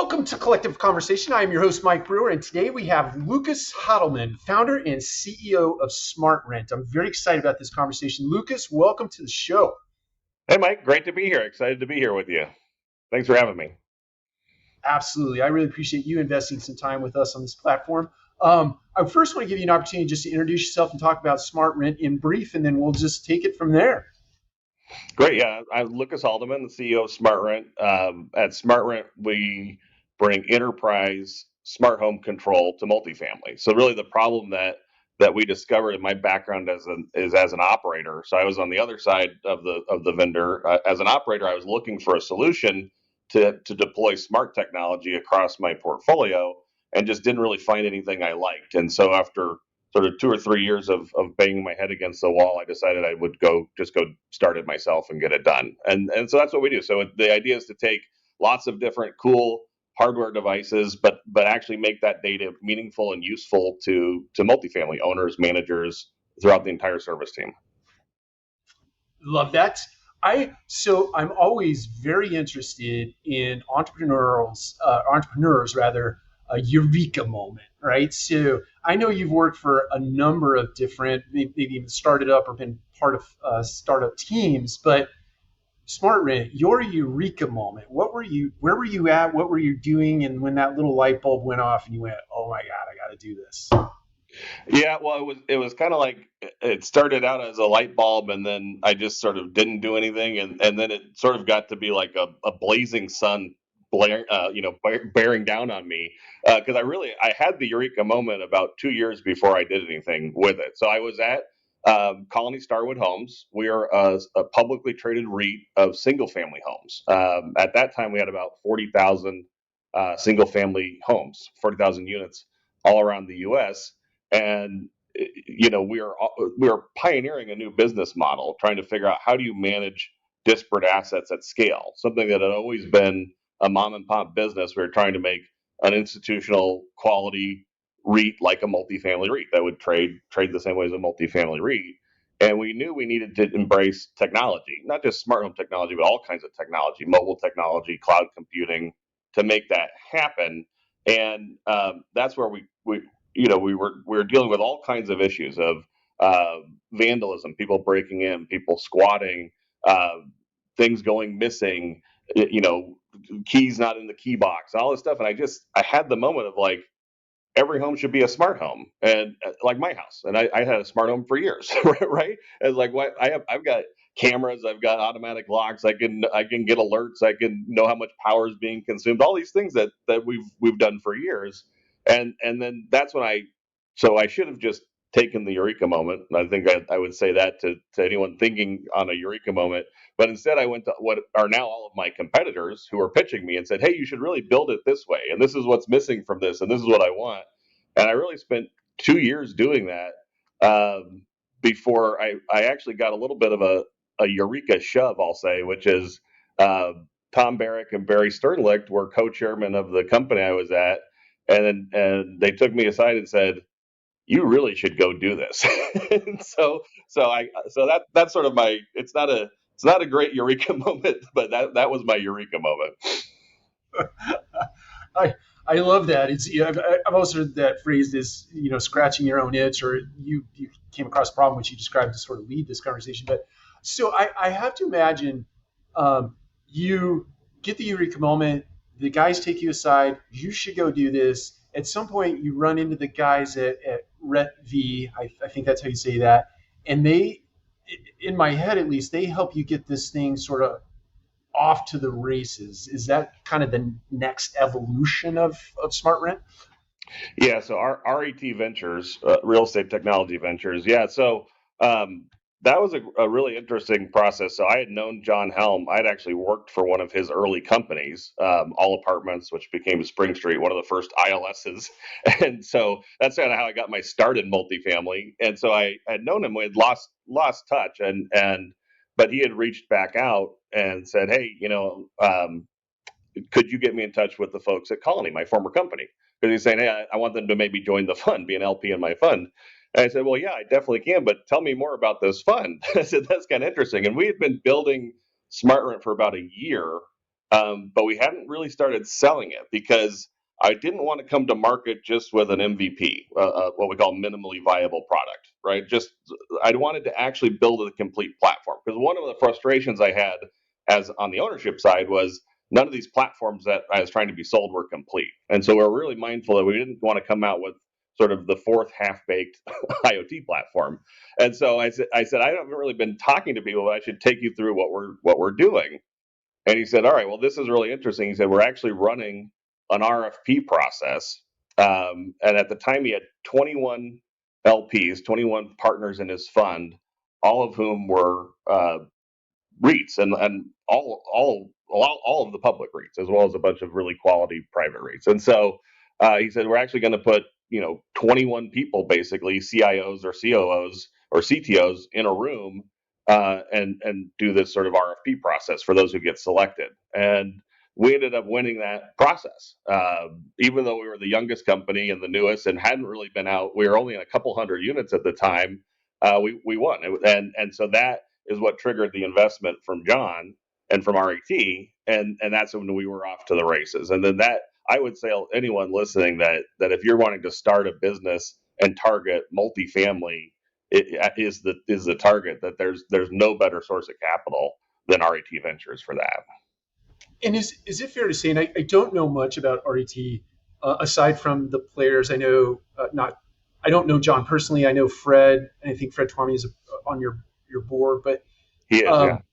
Welcome to Collective Conversation. I am your host, Mike Brewer, and today we have Lucas Haldeman, founder and CEO of SmartRent. I'm very excited about this conversation. Lucas, welcome to the show. Hey, Mike, great to be here. Excited to be here with you. Thanks for having me. Absolutely. I really appreciate you investing some time with us on this platform. I first want to give you an opportunity just to introduce yourself and talk about SmartRent in brief, and then we'll just take it from there. Great. Yeah, I'm Lucas Haldeman, the CEO of SmartRent. At SmartRent, we bring enterprise smart home control to multifamily. So really, the problem that we discovered in my background is as an operator. So I was on the other side of the vendor. As an operator, I was looking for a solution to deploy smart technology across my portfolio, and just didn't really find anything I liked. And so after sort of 2 or 3 years of banging my head against the wall, I decided I would go start it myself and get it done. And so that's what we do. So the idea is to take lots of different cool hardware devices, but actually make that data meaningful and useful to multifamily owners, managers throughout the entire service team. Love that. I'm always very interested in entrepreneurs rather, a eureka moment, right? So I know you've worked for a number of different, maybe even started up or been part of startup teams, but SmartRent, your eureka moment. Where were you at? What were you doing? And when that little light bulb went off and you went, oh my God, I got to do this. Yeah, well, it was kind of like it started out as a light bulb, and then I just sort of didn't do anything, and then it sort of got to be like a blazing sun, bearing down on me, because I had the eureka moment about 2 years before I did anything with it. So I was at Colony Starwood Homes. We are a publicly traded REIT of single family homes. At that time, we had about 40,000 single family homes, 40,000 units all around the U.S. And we are pioneering a new business model, trying to figure out how do you manage disparate assets at scale, something that had always been a mom and pop business. We were trying to make an institutional quality REIT like a multifamily REIT that would trade the same way as a multifamily REIT. And we knew we needed to embrace technology, not just smart home technology, but all kinds of technology, mobile technology, cloud computing, to make that happen. And that's where we were dealing with all kinds of issues of vandalism, people breaking in, people squatting, uh, things going missing, keys not in the key box, all this stuff. And I had the moment of like, every home should be a smart home, and like my house. And I had a smart home for years, right? And like, what I've got cameras, I've got automatic locks, I can get alerts, I can know how much power is being consumed, all these things that we've done for years. And then that's when I should have just taken the eureka moment. And I think I would say that to anyone thinking on a eureka moment. But instead, I went to what are now all of my competitors who are pitching me and said, hey, you should really build it this way. And this is what's missing from this. And this is what I want. And I really spent 2 years doing that, before I actually got a little bit of a eureka shove, I'll say, which is uh, Tom Barrick and Barry Sternlicht were co-chairman of the company I was at. And they took me aside and said, you really should go do this. And that's sort of my, it's not a great eureka moment, but that was my eureka moment. I I love that. I've also heard that phrase is scratching your own itch, or you came across a problem which you described to sort of lead this conversation. But so I have to imagine you get the eureka moment. The guys take you aside. You should go do this. At some point, you run into the guys at Ret V. I think that's how you say that. And they, in my head at least, they help you get this thing sort of off to the races. Is that kind of the next evolution of SmartRent? Yeah, so our RET Ventures, Real Estate Technology Ventures. Yeah, so that was a really interesting process. So I had known John Helm. I'd actually worked for one of his early companies, All Apartments, which became Spring Street, one of the first ILSs. And so that's kind of how I got my start in multifamily. And so I had known him. We had lost touch, and but he had reached back out and said, "Hey, could you get me in touch with the folks at Colony, my former company?" Because he's saying, "Hey, I want them to maybe join the fund, be an LP in my fund." And I said, "Well, yeah, I definitely can, but tell me more about this fund." I said, "That's kind of interesting." And we had been building SmartRent for about a year, but we hadn't really started selling it because I didn't want to come to market just with an MVP, what we call minimally viable product, right? Just I wanted to actually build a complete platform because one of the frustrations I had as on the ownership side was none of these platforms that I was trying to be sold were complete, and so we're really mindful that we didn't want to come out with sort of the fourth half-baked IoT platform. And so I said I haven't really been talking to people, but I should take you through what we're doing. And he said, all right, well, this is really interesting. He said, we're actually running an RFP process. And at the time, he had 21 LPs, 21 partners in his fund, all of whom were REITs and all of the public REITs, as well as a bunch of really quality private REITs. And so he said, we're actually going to put 21 people, basically CIOs or COOs or CTOs, in a room and do this sort of RFP process for those who get selected. And we ended up winning that process, even though we were the youngest company and the newest and hadn't really been out. We were only in a couple hundred units at the time. We won, and so that is what triggered the investment from John and from RET, and that's when we were off to the races. And then that I would say anyone listening that if you're wanting to start a business and target multifamily, it is the target, that there's no better source of capital than RET Ventures for that. And is it fair to say, and I don't know much about RET aside from the players I know, not I don't know John personally. I know Fred, and I think Fred Twomey is on your board, but He is, yeah. um,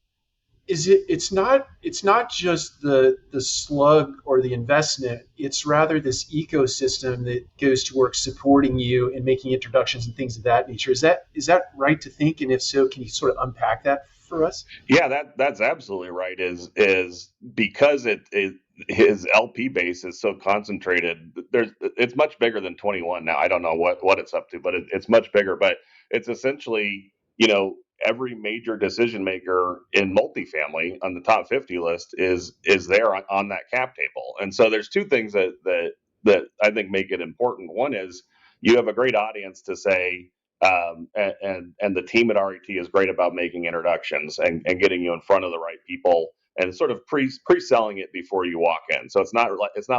it's not just the slug or the investment. It's rather this ecosystem that goes to work supporting you and making introductions and things of that nature. Is that right to think? And if so, can you sort of unpack that for us? Yeah, that's absolutely right. Is because his LP base is so concentrated. It's much bigger than 21 now. I don't know what it's up to, but it's much bigger. But it's essentially every major decision maker in multifamily on the top 50 list is there on that cap table. And so there's two things that I think make it important. One is you have a great audience to say, and the team at RET is great about making introductions and getting you in front of the right people and sort of pre-selling it before you walk in. So it's not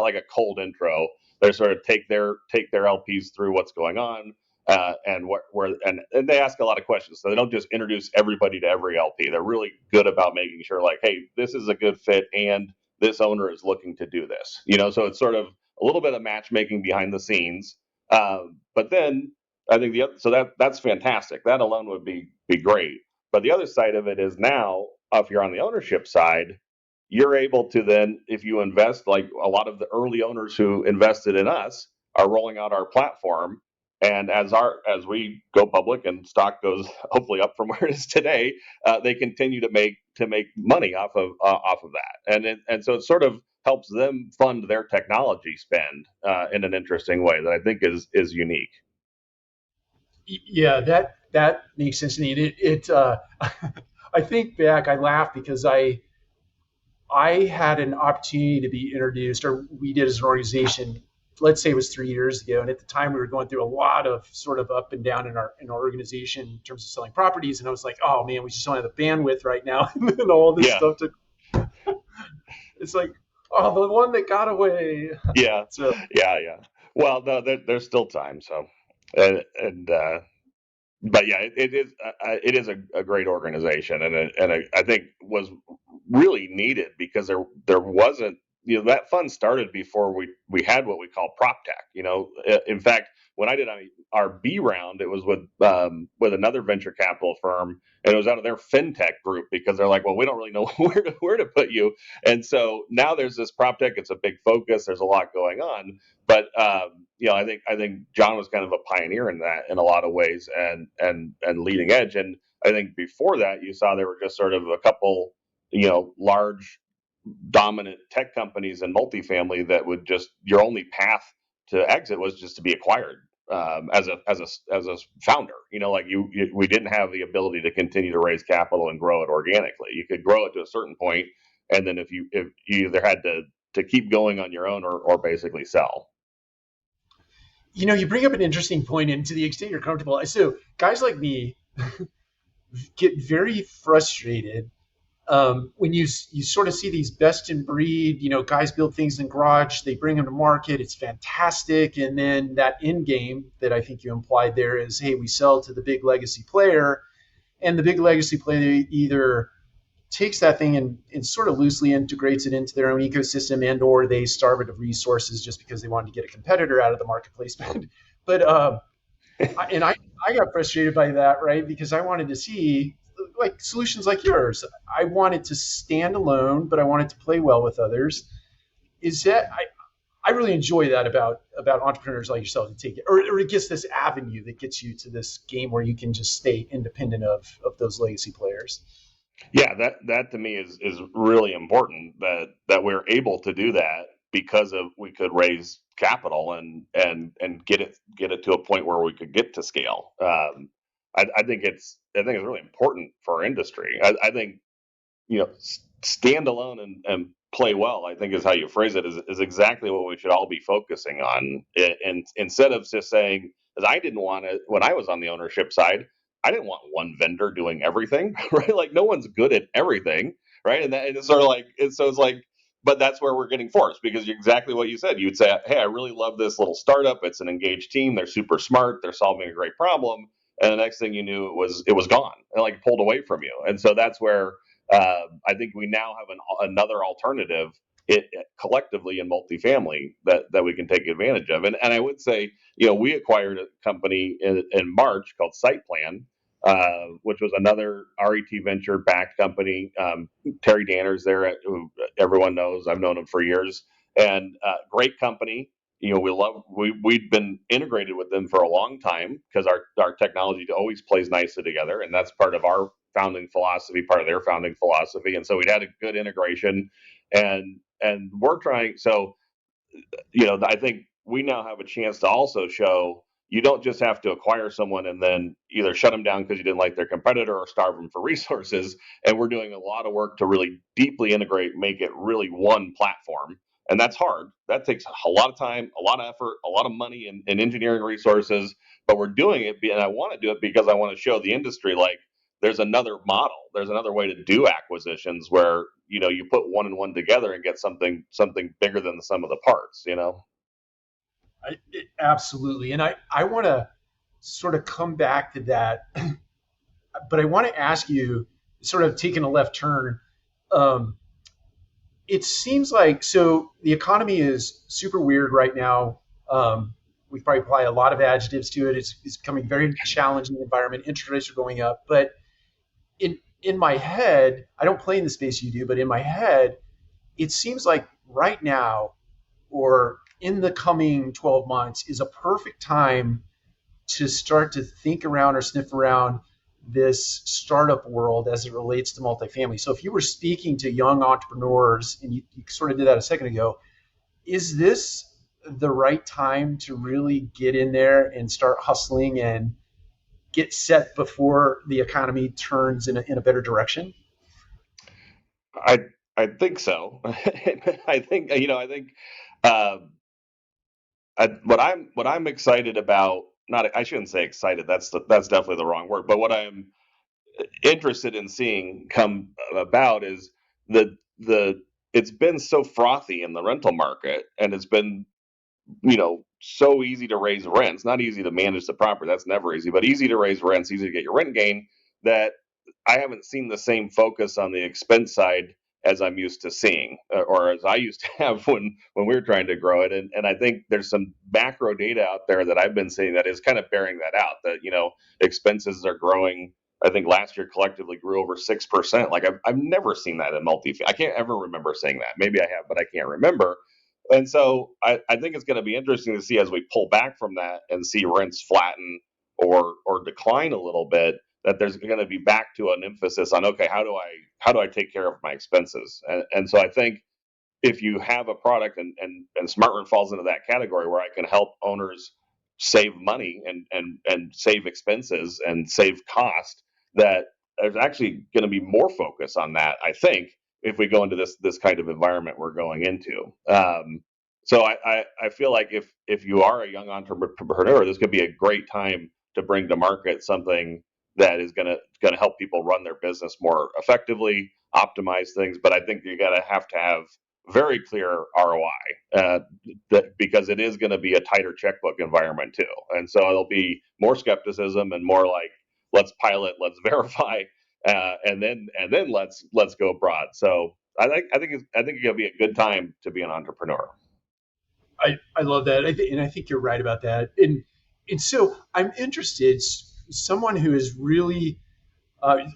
like a cold intro. They sort of take their LPs through what's going on, and and they ask a lot of questions. So they don't just introduce everybody to every LP. They're really good about making sure, like, hey, this is a good fit, and this owner is looking to do this. So it's sort of a little bit of matchmaking behind the scenes. But then I think that's fantastic. That alone would be great. But the other side of it is now, if you're on the ownership side, you're able to then, if you invest, like a lot of the early owners who invested in us are rolling out our platform, and as we go public and stock goes hopefully up from where it is today, they continue to make money off of that, and so it sort of helps them fund their technology spend in an interesting way that I think is unique. Yeah, that makes sense to me. And I think back, I laugh because I had an opportunity to be introduced, or we did as an organization. Let's say it was 3 years ago, and at the time we were going through a lot of sort of up and down in our organization in terms of selling properties. And I was like, oh man, we just don't have the bandwidth right now, and all this Yeah, stuff to. It's like, oh, the one that got away. yeah, So yeah. Well, no, there's still time. So, and but yeah, it is a great organization, and I think was really needed because there wasn't, that fund started before we had what we call prop tech. In fact, when I did our B round, it was with another venture capital firm, and it was out of their fintech group because they're like, well, we don't really know where to put you. And so now there's this prop tech. It's a big focus. There's a lot going on, but I think John was kind of a pioneer in that in a lot of ways, and leading edge. And I think before that, you saw there were just sort of a couple, large dominant tech companies in multifamily that would just, your only path to exit was just to be acquired, as a founder. Like we didn't have the ability to continue to raise capital and grow it organically. You could grow it to a certain point, and then if you either had to keep going on your own or basically sell. you bring up an interesting point, and to the extent you're comfortable, so guys like me get very frustrated When you sort of see these best in breed, guys build things in garage, they bring them to market, it's fantastic, and then that end game that I think you implied there is, hey, we sell to the big legacy player, and the big legacy player either takes that thing and sort of loosely integrates it into their own ecosystem, and or they starve it of resources just because they wanted to get a competitor out of the marketplace. but and I got frustrated by that, right? Because I wanted to see like solutions like yours. I wanted to stand alone, but I wanted to play well with others. Is that I really enjoy that about entrepreneurs like yourself to take it, or it gets this avenue that gets you to this game where you can just stay independent of those legacy players. Yeah, that to me is really important that we're able to do that because of we could raise capital and get it to a point where we could get to scale. I think it's really important for our industry. I think stand alone and play well, I think is how you phrase it, is exactly what we should all be focusing on. And instead of just saying, because I didn't want to, when I was on the ownership side, I didn't want one vendor doing everything, right? Like no one's good at everything, right? And it's sort of like, so it's like, but that's where we're getting forced because exactly what you said. You'd say, hey, I really love this little startup. It's an engaged team. They're super smart. They're solving a great problem. And the next thing you knew, it was gone and like pulled away from you. And so that's where I think we now have another alternative collectively in multifamily that we can take advantage of. And I would say, we acquired a company in March called SitePlan, which was another RET venture backed company. Terry Danner's there, who everyone knows. I've known him for years, and great company. We'd been integrated with them for a long time because our technology always plays nicely together, and that's part of our founding philosophy, part of their founding philosophy, and so we'd had a good integration, and we're trying. So I think we now have a chance to also show you don't just have to acquire someone and then either shut them down because you didn't like their competitor or starve them for resources. And we're doing a lot of work to really deeply integrate, make it really one platform. And that's hard. That takes a lot of time, a lot of effort, a lot of money and engineering resources. But we're doing it, and I want to do it because I want to show the industry like there's another model, there's another way to do acquisitions where you put one and one together and get something bigger than the sum of the parts. Absolutely. And I want to sort of come back to that, but I want to ask you, sort of taking a left turn. Um, it seems like so the economy is super weird right now. We probably apply a lot of adjectives to it. It's becoming a very challenging environment. Interest rates are going up, but in my head, I don't play in the space you do, but in my head, it seems like right now or in the coming 12 months is a perfect time to start to think around or sniff around this startup world as it relates to multifamily. So if you were speaking to young entrepreneurs, and you sort of did that a second ago, is this the right time to really get in there and start hustling and get set before the economy turns in a better direction? I I think so. I think uh, what I'm excited about. Not I shouldn't say excited. That's definitely the wrong word. But what I'm interested in seeing come about is the it's been so frothy in the rental market, and it's been so easy to raise rents. Not easy to manage the property. That's never easy, but easy to raise rents, easy to get your rent gain. That I haven't seen the same focus on the expense side as I'm used to seeing, or as I used to have when we were trying to grow it. And I think there's some macro data out there that I've been seeing that is kind of bearing that out. That expenses are growing. I think last year collectively grew over 6%. Like I've never seen that in multifamily. I can't ever remember saying that. Maybe I have, but I can't remember. And so I think it's going to be interesting to see as we pull back from that and see rents flatten or decline a little bit, that there's going to be back to an emphasis on, okay, how do I take care of my expenses? And so I think if you have a product, and SmartRent falls into that category where I can help owners save money and save expenses and save cost, that there's actually going to be more focus on that, I think, if we go into this kind of environment we're going into. So I feel like if you are a young entrepreneur, this could be a great time to bring to market something that is gonna help people run their business more effectively, optimize things. But I think you're gonna have to have very clear ROI, because it is going to be a tighter checkbook environment too, and so it'll be more skepticism and more like let's pilot, let's verify, and then let's go broad. So I think it's going to be a good time to be an entrepreneur. I love that. And I think you're right about that. And so I'm interested, someone who is really,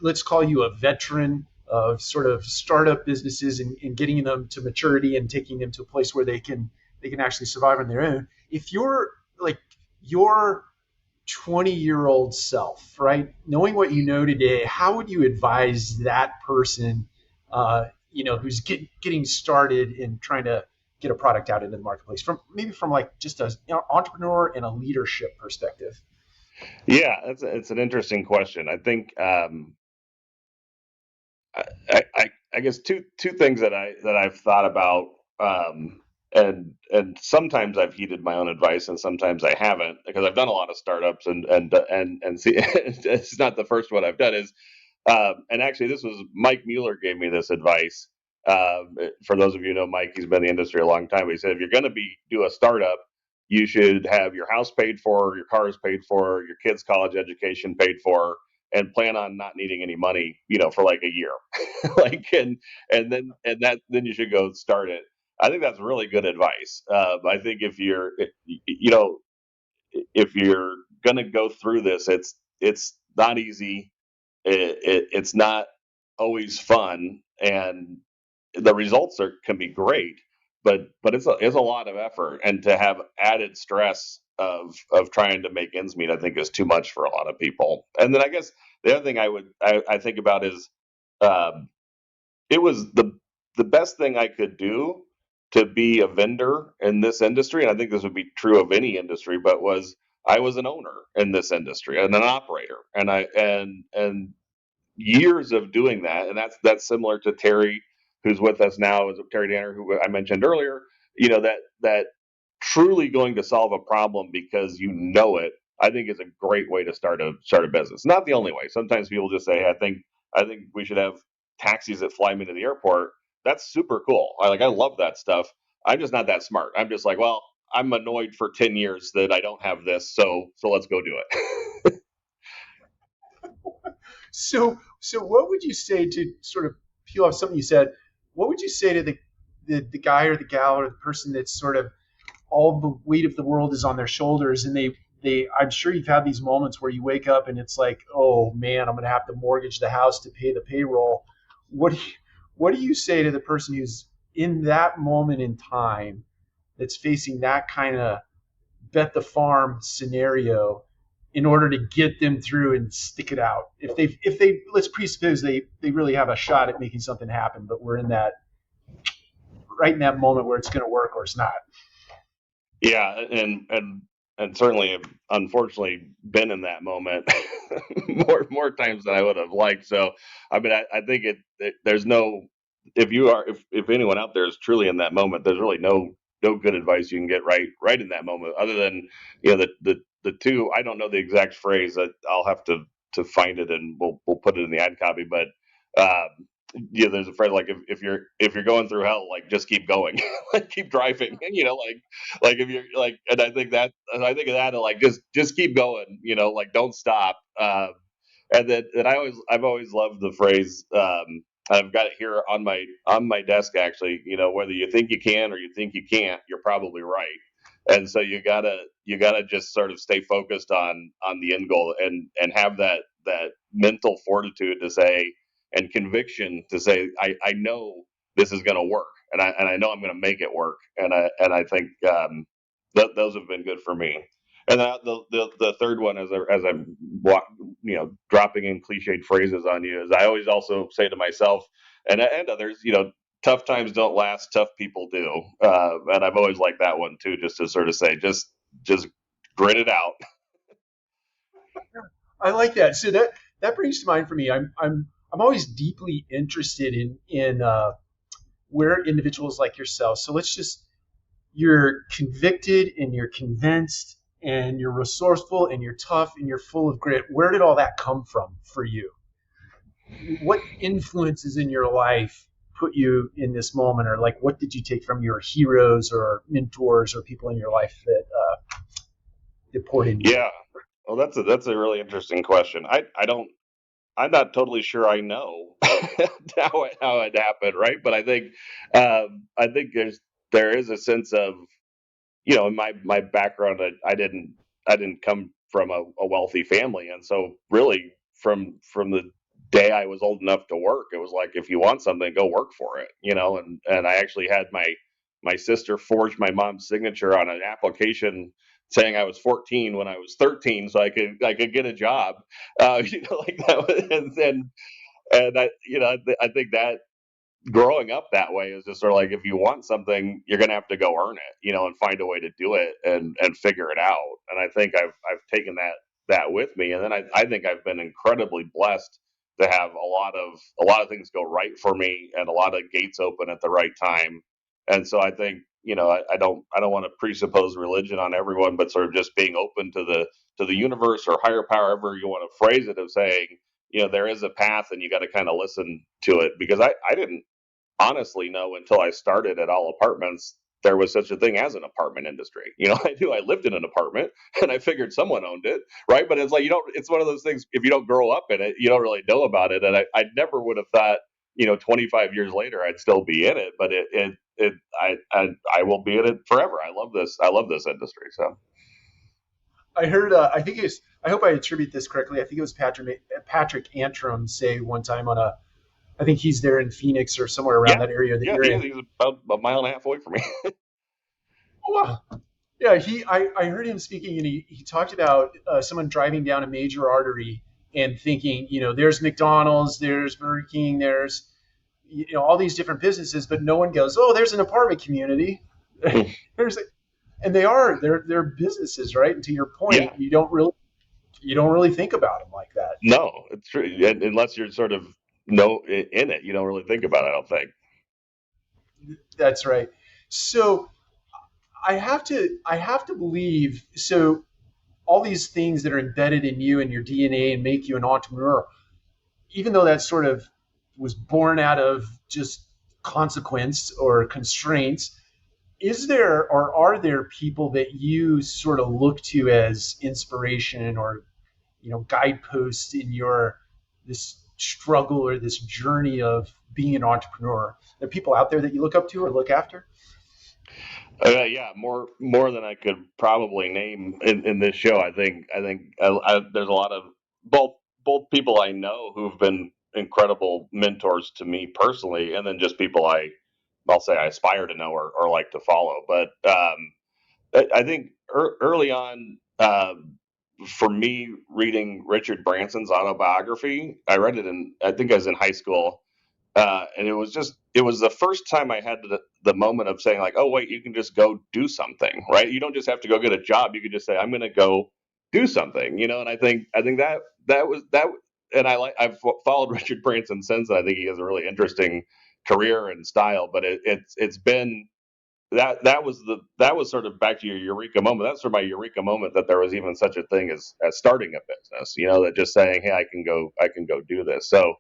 let's call you a veteran of sort of startup businesses and getting them to maturity and taking them to a place where they can actually survive on their own. If you're like your 20-year-old self, right, knowing what you know today, how would you advise that person, who's getting started in trying to get a product out into the marketplace, from like just a entrepreneur and a leadership perspective? Yeah, it's an interesting question. I think I guess two things that I've thought about, and sometimes I've heeded my own advice, and sometimes I haven't, because I've done a lot of startups, and see, it's not the first one I've done. Is And actually, this was Mike Mueller gave me this advice. For those of you who know Mike, he's been in the industry a long time. He said if you're going to do a startup, you should have your house paid for, your cars paid for, your kids' college education paid for, and plan on not needing any money, for like a year. like and then you should go start it. I think that's really good advice. I think if you're going to go through this, it's not easy. It's not always fun, and the results can be great, but it's a lot of effort, and to have added stress of trying to make ends meet, I think is too much for a lot of people. And then I guess the other thing I think about is, um, it was the best thing I could do to be a vendor in this industry, and I think this would be true of any industry, but was I was an owner in this industry and an operator, and years of doing that, and that's similar to Terry, who's with us now, is Terry Danner, who I mentioned earlier. That truly going to solve a problem because you know it, I think is a great way to start a business. Not the only way. Sometimes people just say, I think we should have taxis that fly me to the airport. That's super cool. I love that stuff. I'm just not that smart. I'm just like, well, I'm annoyed for 10 years that I don't have this, so let's go do it. So what would you say, to sort of peel off something you said? What would you say to the guy or the gal or the person that's sort of all the weight of the world is on their shoulders, and they I'm sure you've had these moments where you wake up and it's like, oh man, I'm going to have to mortgage the house to pay the payroll. What do you say to the person who's in that moment in time, that's facing that kind of bet the farm scenario, in order to get them through and stick it out? If they let's presuppose they really have a shot at making something happen, but we're in that right in that moment where it's going to work or it's not. Yeah, and certainly have unfortunately been in that moment more times than I would have liked. So I mean, I think there's no, if anyone out there is truly in that moment, there's really no good advice you can get right in that moment, other than the two. I don't know the exact phrase. I'll have to find it, and we'll put it in the ad copy. But there's a phrase like, if you're going through hell, like just keep going, like keep driving, and like if you're like, and I think of that, and like just keep going, like don't stop. And I've always loved the phrase. I've got it here on my desk actually. Whether you think you can or you think you can't, you're probably right. And so you gotta just sort of stay focused on the end goal, and have that mental fortitude to say, and conviction to say, I know this is going to work, and I know I'm going to make it work, and I think those have been good for me. And the third one, as I'm dropping in cliched phrases on you, is I always also say to myself and others, tough times don't last, tough people do. And I've always liked that one too, just to sort of say, just grit it out. I like that. So that brings to mind for me. I'm always deeply interested in where individuals like yourself. So let's just, you're convicted and you're convinced and you're resourceful and you're tough and you're full of grit. Where did all that come from for you? What influences in your life put you in this moment, or like what did you take from your heroes or mentors or people in your life that poured into you? Yeah. Well, that's a really interesting question. I don't I'm not totally sure I know how it happened, right? But I think there is a sense of, in my background, I didn't come from a wealthy family, and so really from the day I was old enough to work, it was like, if you want something, go work for it, and I actually had my sister forge my mom's signature on an application saying I was 14 when I was 13, so I could get a job, like that and I think that growing up that way is just sort of like, if you want something, you're gonna have to go earn it, and find a way to do it and figure it out. And I think I've taken that with me, and then I think I've been incredibly blessed to have a lot of things go right for me and a lot of gates open at the right time. And so I think, I don't want to presuppose religion on everyone, but sort of just being open to the universe or higher power, however you want to phrase it, of saying, there is a path and you got to kind of listen to it, because I didn't honestly know until I started at All Apartments there was such a thing as an apartment industry. I knew I lived in an apartment and I figured someone owned it, right? But it's like, it's one of those things, if you don't grow up in it, you don't really know about it. And I never would have thought, 25 years later, I'd still be in it, but I will be in it forever. I love this industry. So, I heard, I think it's, I hope I attribute this correctly. I think it was Patrick Antrim say one time on I think he's there in Phoenix or somewhere around yeah, that area that yeah, you're in. he's about a mile and a half away from me. Oh, wow. Yeah, I heard him speaking, and he talked about someone driving down a major artery and thinking, there's McDonald's, there's Burger King, there's, all these different businesses, but no one goes, oh, there's an apartment community. there's, and they're businesses, right? And to your Yeah, point, you don't really think about them like that. no, it's true. Unless you're sort of in it, you don't really think about it, I don't think. That's right. So I have to believe so. All these things that are embedded in you and your DNA and make you an entrepreneur, even though that sort of was born out of just consequence or constraints, is there or are there people that you sort of look to as inspiration or guideposts in your this struggle or this journey of being an entrepreneur? Are there people out there that you look up to or look after? Yeah, more than I could probably name in this show. I think there's a lot of both people I know who've been incredible mentors to me personally, and then just people I'll say I aspire to know or like to follow. But I think early on, for me, reading Richard Branson's autobiography, I read it I think I was in high school, and it was the first time I had the moment of saying, like, oh wait, you can just go do something, right? You don't just have to go get a job. You could just say, I'm going to go do something, and I think that was that. And I've followed Richard Branson since, and I think he has a really interesting career and style. But it's been that was sort of, back to your eureka moment. That's sort of my eureka moment, that there was even such a thing as starting a business. That just saying, hey, I can go do this. So,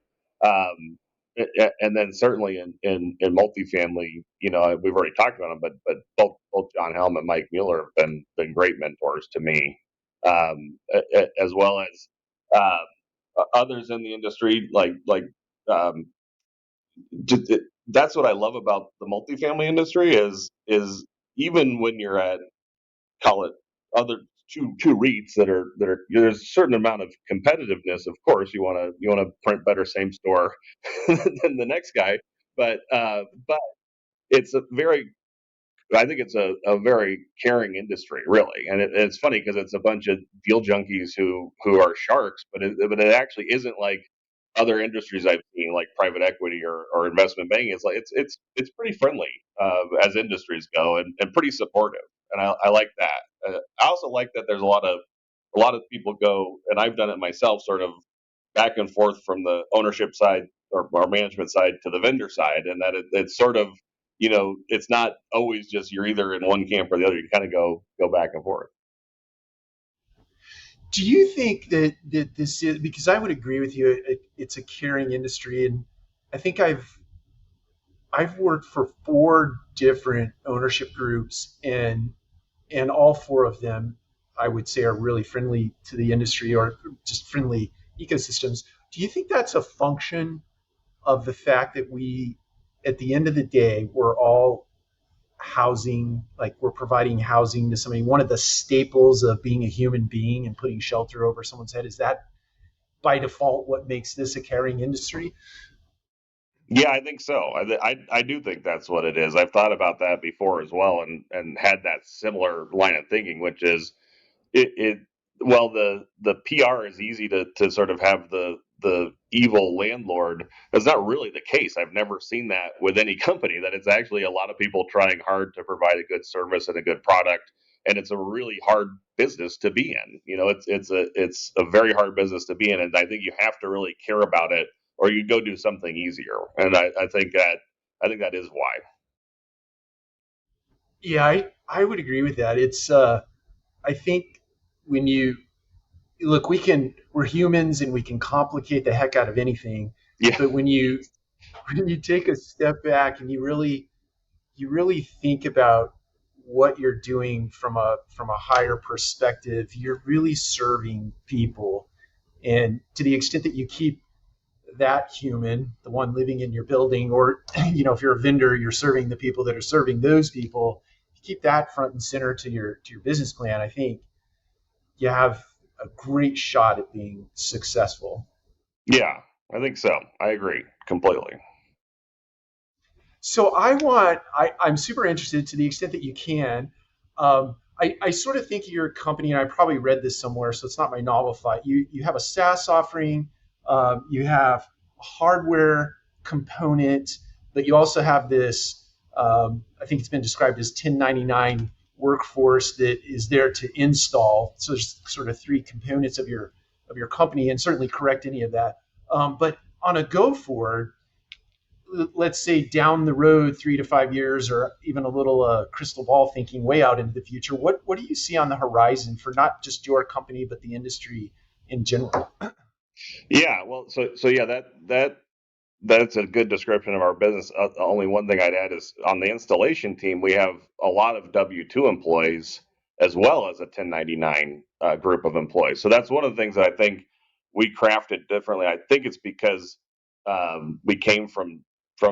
and then certainly in multifamily, we've already talked about them, but both John Helm and Mike Mueller have been great mentors to me, as well as others in the industry, like um, that's what I love about the multifamily industry is even when you're at, call it, other two REITs that are there's a certain amount of competitiveness. Of course, you want to print better same store than the next guy, but it's a very I think it's a very caring industry, really, and it's funny because it's a bunch of deal junkies who are sharks, but it actually isn't like other industries I've seen, like private equity or investment banking. It's like it's pretty friendly, as industries go, and pretty supportive, and I like that. I also like that there's a lot of people go, and I've done it myself, sort of back and forth from the ownership side or management side to the vendor side, and that it's sort of, it's not always just you're either in one camp or the other. You kind of go back and forth. Do you think that this is, because I would agree with you, it's a caring industry, and I think I've worked for four different ownership groups, and all four of them I would say are really friendly to the industry or just friendly ecosystems. Do you think that's a function of the fact that we, at the end of the day, we're all housing, like we're providing housing to somebody? One of the staples of being a human being and putting shelter over someone's head, is that by default what makes this a caring industry? Yeah, I think so. I do think that's what it is. I've thought about that before as well, and had that similar line of thinking, which is it well, the PR is easy to sort of have the evil landlord. That's not really the case. I've never seen that with any company, that it's actually a lot of people trying hard to provide a good service and a good product, and it's a really hard business to be in. It's a very hard business to be in, and I think you have to really care about it, or you go do something easier. And I think that is why. Yeah, I would agree with that. I think when you look, we're humans and we can complicate the heck out of anything. Yeah. But when you take a step back and you really think about what you're doing from a higher perspective, you're really serving people. And to the extent that you keep that human, the one living in your building, or if you're a vendor, you're serving the people that are serving those people. If you keep that front and center to your business plan, I think you have a great shot at being successful. Yeah, I think so. I agree completely. So I'm super interested, to the extent that you can. I sort of think of your company, and I probably read this somewhere, so it's not my novel thought. You have a SaaS offering, you have a hardware component, but you also have this. I think it's been described as 1099 workforce that is there to install. So there's sort of three components of your company, and certainly correct any of that. But on a go forward, let's say down the road 3 to 5 years, or even a little crystal ball thinking way out into the future, what do you see on the horizon for not just your company but the industry in general? Yeah, well, so yeah, that's a good description of our business. The only one thing I'd add is on the installation team, we have a lot of W-2 employees as well as a 1099 group of employees. So that's one of the things that I think we crafted differently. I think it's because we came from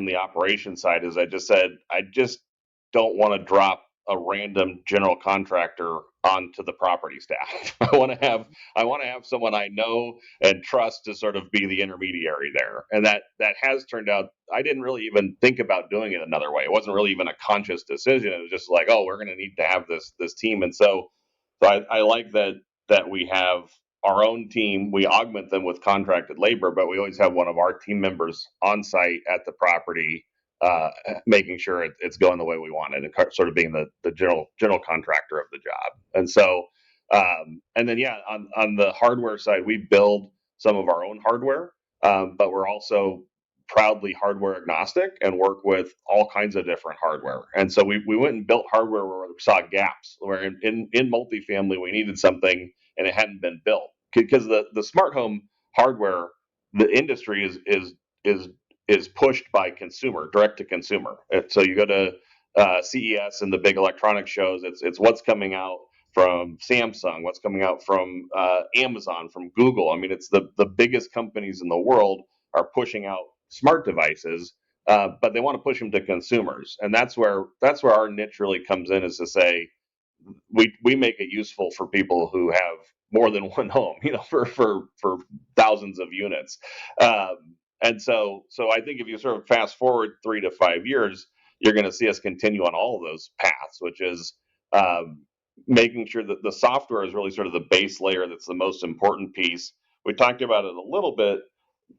the operation side. As I just said, I just don't want to drop a random general contractor onto the property staff. I want to have someone I know and trust to sort of be the intermediary there. And that has turned out, I didn't really even think about doing it another way. It wasn't really even a conscious decision. It was just like, oh, we're going to need to have this team. And so I like that we have our own team. We augment them with contracted labor, but we always have one of our team members on site at the property, making sure it's going the way we want it, and sort of being the general contractor of the job. And then yeah, on the hardware side, we build some of our own hardware, but we're also proudly hardware agnostic and work with all kinds of different hardware. And so we went and built hardware where we saw gaps, where in multifamily we needed something and it hadn't been built, because the smart home hardware, the industry is is pushed by consumer, direct to consumer. So you go to CES and the big electronic shows. It's what's coming out from Samsung, what's coming out from Amazon, from Google. I mean, it's the biggest companies in the world are pushing out smart devices, but they want to push them to consumers, and that's where our niche really comes in, is to say we make it useful for people who have more than one home, for thousands of units. And so I think if you sort of fast forward 3 to 5 years, you're going to see us continue on all of those paths, which is um, making sure that the software is really sort of the base layer. That's the most important piece. We talked about it a little bit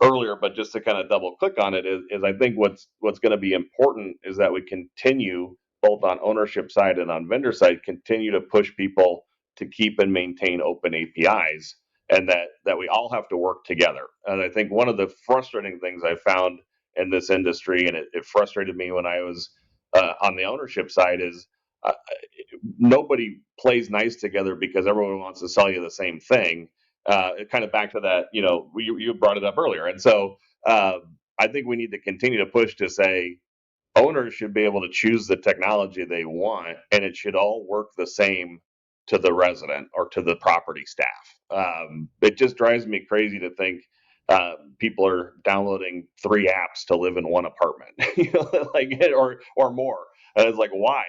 earlier, but just to kind of double click on it, is I think what's going to be important is that we continue, both on ownership side and on vendor side, continue to push people to keep and maintain open APIs, and that we all have to work together. And I think one of the frustrating things I found in this industry, and it frustrated me when I was on the ownership side, is uh, nobody plays nice together because everyone wants to sell you the same thing. Kind of back to that, you brought it up earlier, and so uh, I think we need to continue to push to say owners should be able to choose the technology they want, and it should all work the same to the resident or to the property staff. It just drives me crazy to think people are downloading 3 apps to live in one apartment, like or more. And it's like, why?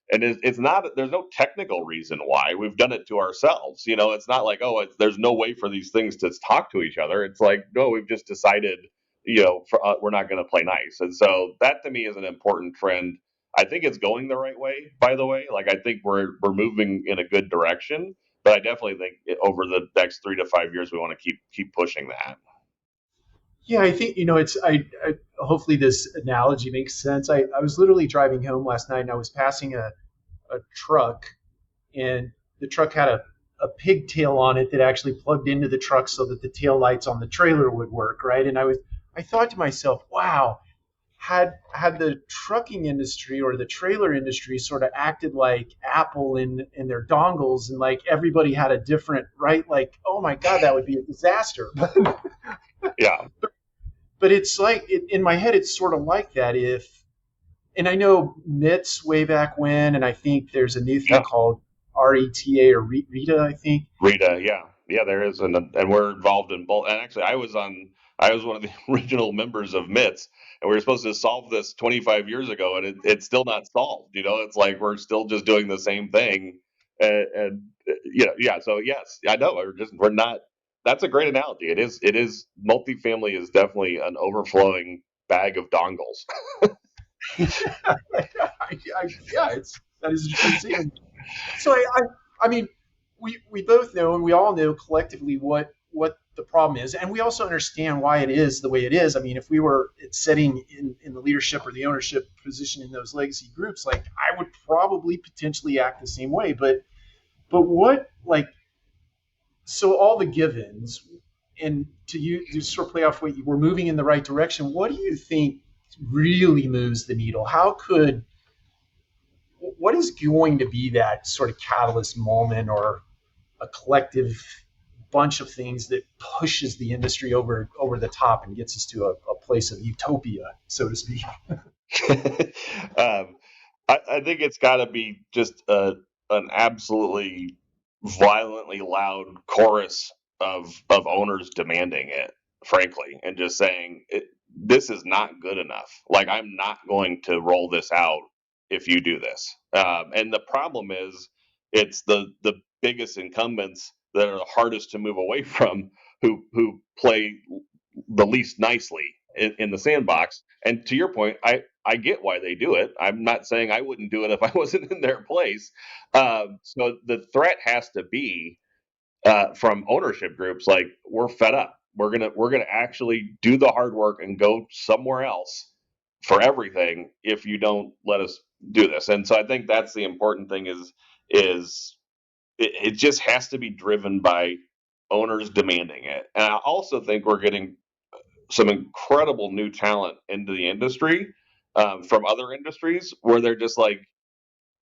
And it's not. There's no technical reason why. We've done it to ourselves. It's not like, there's no way for these things to talk to each other. It's like, no, we've just decided we're not going to play nice. And so that to me is an important trend. I think it's going the right way, by the way. Like, I think we're moving in a good direction, but I definitely think over the next 3 to 5 years, we want to keep pushing that. Yeah, I think it's hopefully this analogy makes sense. I was literally driving home last night and I was passing a truck, and the truck had a pigtail on it that actually plugged into the truck so that the tail lights on the trailer would work, right? And I thought to myself, wow, had the trucking industry or the trailer industry sort of acted like Apple in their dongles, and like everybody had a different, right? Like, oh my God, that would be a disaster. Yeah. But it's like in my head, it's sort of like that. And I know MITS way back when, and I think there's a new thing Yeah. called RETA or RETA, I think. Rita, yeah, there is, and we're involved in both. And actually, I was one of the original members of MITS, and we were supposed to solve this 25 years ago, and it's still not solved. It's like we're still just doing the same thing, and yeah. So yes, I know we're not. That's a great analogy. It is multifamily is definitely an overflowing bag of dongles. Yeah, that is a true statement. So I mean, we both know and we all know collectively what the problem is, and we also understand why it is the way it is. I mean, if we were sitting in the leadership or the ownership position in those legacy groups, like I would probably potentially act the same way. But what like so all the givens and to you to sort of play off what we're moving in the right direction. What do you think really moves the needle? What is going to be that sort of catalyst moment or a collective bunch of things that pushes the industry over the top and gets us to a place of utopia, so to speak? um, I think it's got to be just an absolutely violently loud chorus of owners demanding it, frankly, and just saying this is not good enough. Like, I'm not going to roll this out if you do this. And the problem is, it's the biggest incumbents that are the hardest to move away from, who play the least nicely in the sandbox. And to your point, I get why they do it. I'm not saying I wouldn't do it if I wasn't in their place. So the threat has to be from ownership groups like, we're fed up. We're gonna actually do the hard work and go somewhere else for everything if you don't let us do this. And so I think that's the important thing is it just has to be driven by owners demanding it. And I also think we're getting some incredible new talent into the industry from other industries where they're just like,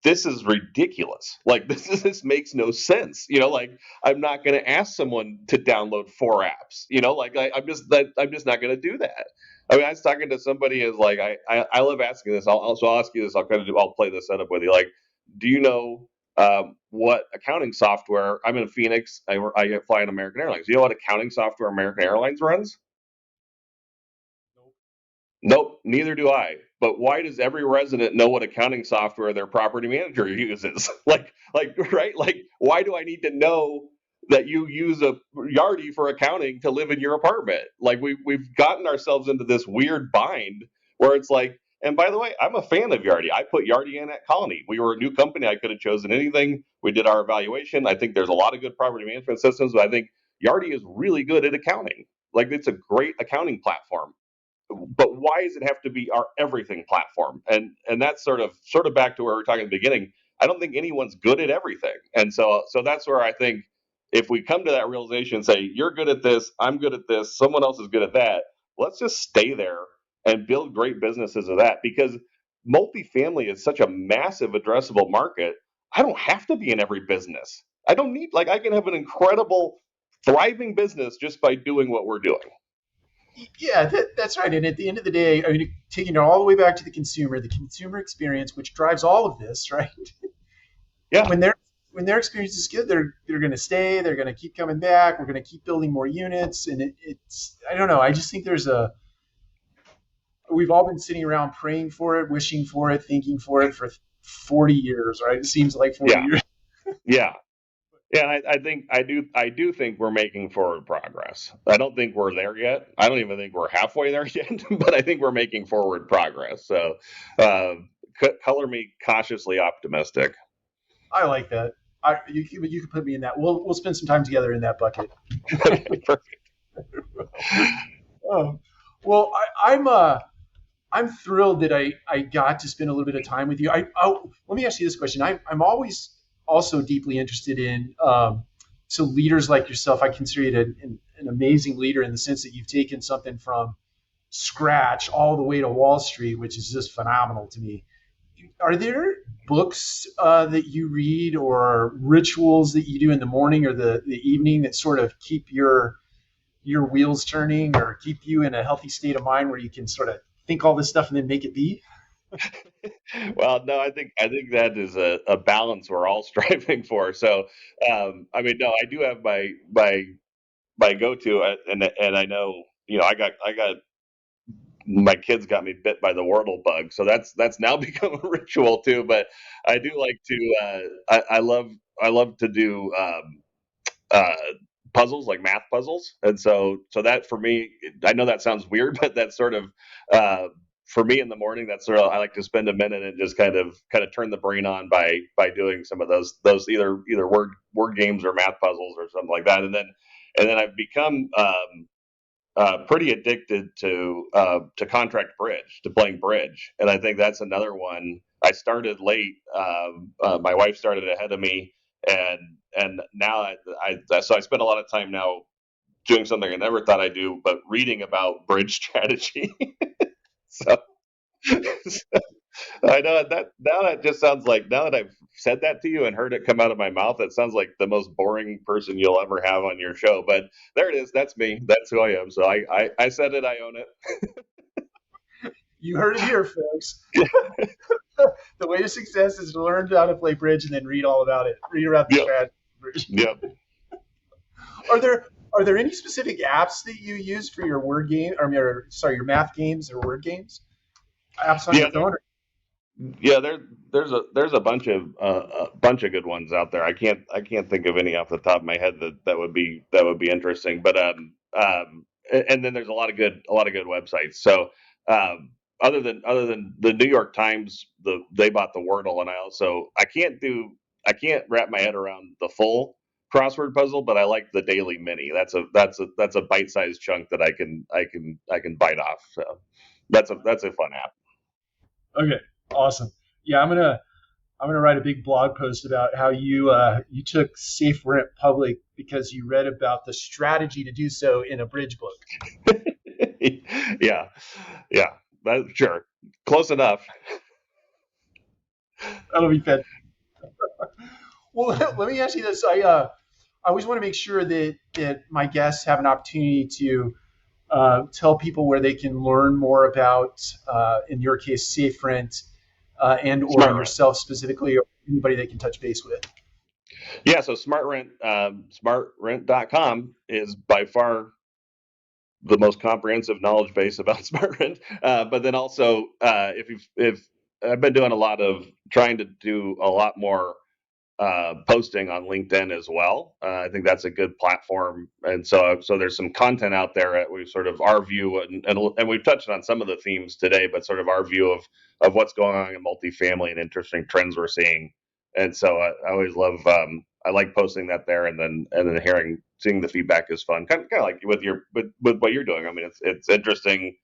this is ridiculous. Like, this makes no sense. Like, I'm not going to ask someone to download 4 apps. Like, I'm just not going to do that. I mean, I was talking to somebody is like, I love asking this. I'll ask you this. I'll play this setup with you. Like, do you know what accounting software? I'm in Phoenix. I fly in American Airlines. Do you know what accounting software American Airlines runs? Nope, neither do I. But why does every resident know what accounting software their property manager uses? like, right? Like, why do I need to know that you use a Yardi for accounting to live in your apartment? Like, we've gotten ourselves into this weird bind where it's like, and by the way, I'm a fan of Yardi. I put Yardi in at Colony. We were a new company. I could have chosen anything. We did our evaluation. I think there's a lot of good property management systems, but I think Yardi is really good at accounting. Like, it's a great accounting platform, but why does it have to be our everything platform? And that's sort of back to where we are talking at the beginning. I don't think anyone's good at everything, and so that's where I think if we come to that realization and say, you're good at this, I'm good at this, someone else is good at that, let's just stay there and build great businesses of that. Because multifamily is such a massive addressable market. I don't have to be in every business. I don't need, like, I can have an incredible, thriving business just by doing what we're doing. Yeah, that's right. And at the end of the day, I mean, taking it all the way back to the consumer experience, which drives all of this, right? Yeah. When their experience is good, they're going to stay. They're going to keep coming back. We're going to keep building more units, and it's I don't know. I just think we've all been sitting around praying for it, wishing for it, thinking for it for 40 years, right? It seems like 40 Yeah. years. Yeah. Yeah, I do think we're making forward progress. I don't think we're there yet. I don't even think we're halfway there yet, but I think we're making forward progress. So, uh, color me cautiously optimistic. I like that. You can put me in that. We'll spend some time together in that bucket. Um, well, I'm thrilled that I got to spend a little bit of time with you. Let me ask you this question. I'm always also deeply interested in so leaders like yourself. I consider you an amazing leader in the sense that you've taken something from scratch all the way to Wall Street, which is just phenomenal to me. Are there books that you read or rituals that you do in the morning or the evening that sort of keep your wheels turning or keep you in a healthy state of mind where you can sort of think all this stuff and then make it be? Well, no, I think that is a balance we're all striving for. So, I mean, no, I do have my go to, and I know, I got my kids got me bit by the Wordle bug, so that's now become a ritual too. But I do like to, I love to do uh, puzzles, like math puzzles, and so that for me, I know that sounds weird, but that's sort of uh, for me in the morning. That's sort of, I like to spend a minute and just kind of turn the brain on by doing some of those either word games or math puzzles or something like that, and then I've become pretty addicted to contract bridge, to playing bridge, and I think that's another one. I started late. My wife started ahead of me, and now so I spend a lot of time now doing something I never thought I'd do, but reading about bridge strategy. So I know that now that just sounds like, now that I've said that to you and heard it come out of my mouth, it sounds like the most boring person you'll ever have on your show. But there it is. That's me. That's who I am. So I said it. I own it. You heard it here, folks. The way to success is to learn how to play bridge and then read all about it. Read about the Yep. strategy. of bridge. Yep. Are there any specific apps that you use for your word game? Or sorry, your math games or word games? Apps on your Yeah. phone? Yeah, there's a bunch of good ones out there. I can't think of any off the top of my head that would be interesting. But and then there's a lot of good websites. So other than the New York Times, they bought the Wordle, and I can't wrap my head around the full crossword puzzle, but I like the Daily Mini. That's a bite-sized chunk that I can bite off. So that's a fun app. Okay, awesome. Yeah, I'm gonna write a big blog post about how you took Safe Rent public because you read about the strategy to do so in a bridge book. Yeah, yeah, sure, close enough. That'll be fantastic. Well, let me ask you this. I always want to make sure that my guests have an opportunity to tell people where they can learn more about, in your case, Safe Rent, and or SmartRent. yourself specifically, or anybody they can touch base with. Yeah, so SmartRent, SmartRent.com is by far the most comprehensive knowledge base about SmartRent. But then also, if I've been doing a lot of trying to do a lot more posting on LinkedIn as well. I think that's a good platform, and so there's some content out there that we sort of our view, and we've touched on some of the themes today, but sort of our view of what's going on in multifamily and interesting trends we're seeing. And so I always love, I like posting that there, and then seeing the feedback is fun, kind of like with what you're doing. I mean, it's interesting,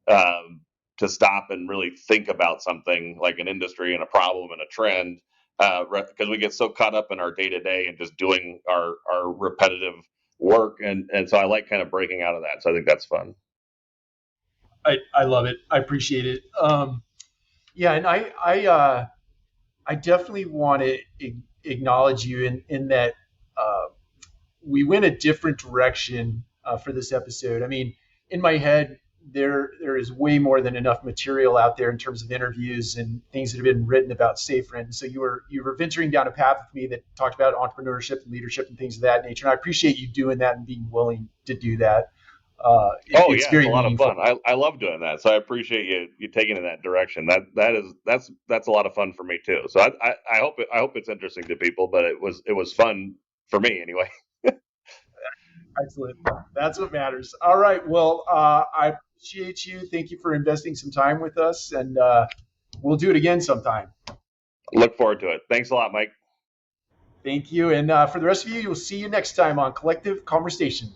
um, to stop and really think about something like an industry and a problem and a trend, because we get so caught up in our day to day and just doing our repetitive work, and so I like kind of breaking out of that. So I think that's fun. I love it. I appreciate it. Yeah, and I definitely want to acknowledge you in that uh, we went a different direction for this episode. I mean, in my head, there is way more than enough material out there in terms of interviews and things that have been written about safe rent. And so you were venturing down a path with me that talked about entrepreneurship and leadership and things of that nature. And I appreciate you doing that and being willing to do that. Oh It's yeah, it's a very lot of meaningful. fun. I love doing that. So I appreciate you taking in that direction. That's a lot of fun for me too. So I hope it's interesting to people, but it was fun for me anyway. Excellent. That's what matters. All right. Well, I appreciate you. Thank you for investing some time with us, and we'll do it again sometime. Look forward to it. Thanks a lot, Mike. Thank you. And for the rest of you, you'll see you next time on Collective Conversation.